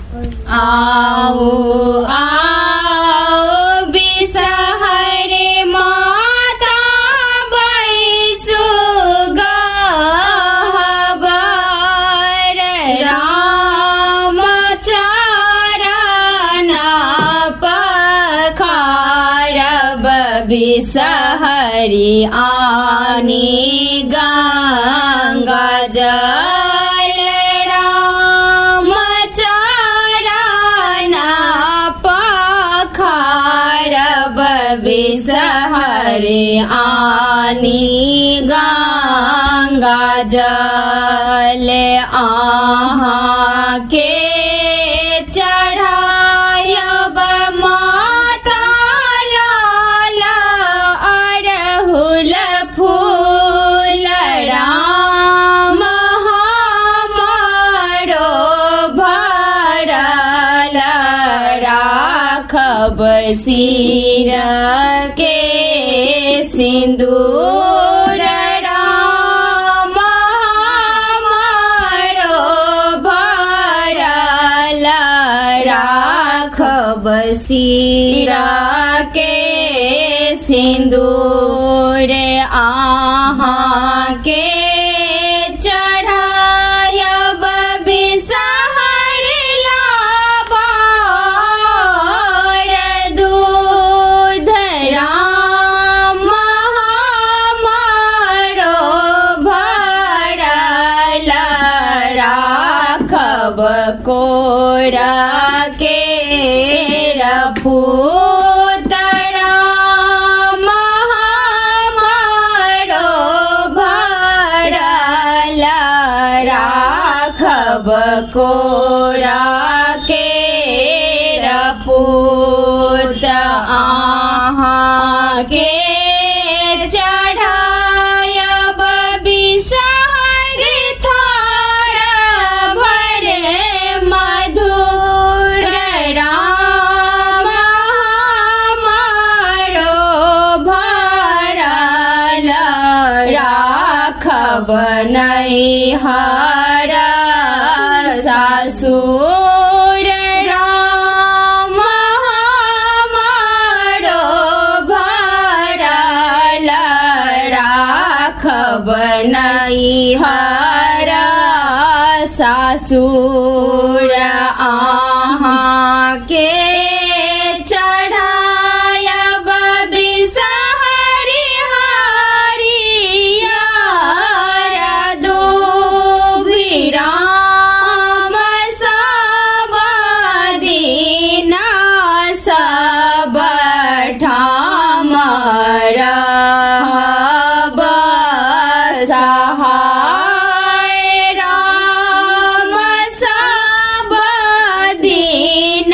आओ आओ बिसहरे माता बैसु गहबर राम चरण पखारब बिसहरी आनी गंगा जल राम चरण पखारब बिसहरी आनी गंगा जल आहाँ के चढ़ायब माता लाल अड़हुल फूल राम हमारो भरल राखब सिर के सिंदूर राम हमारो भरल राखब सिर के सिंदूर आहाँ के चढ़ायब बिसहर लाबार दूध राम हमारो भरल राखब कोरा के रपूत राम हमारो भरल राखब कोरा के रपूत आहाँ के चढ़ायब बिसहर थार भरे मधुर राम हमारो भरल राखब नैहर सासुर राम हमारो भरल राखब नैहर सासुर आहाँ के चढ़ायब बिसहरी हरियर दूभि राम सब दिन सब ठाम रहब सहाय राम सब दिन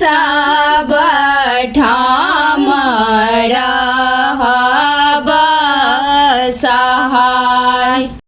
सब ठाम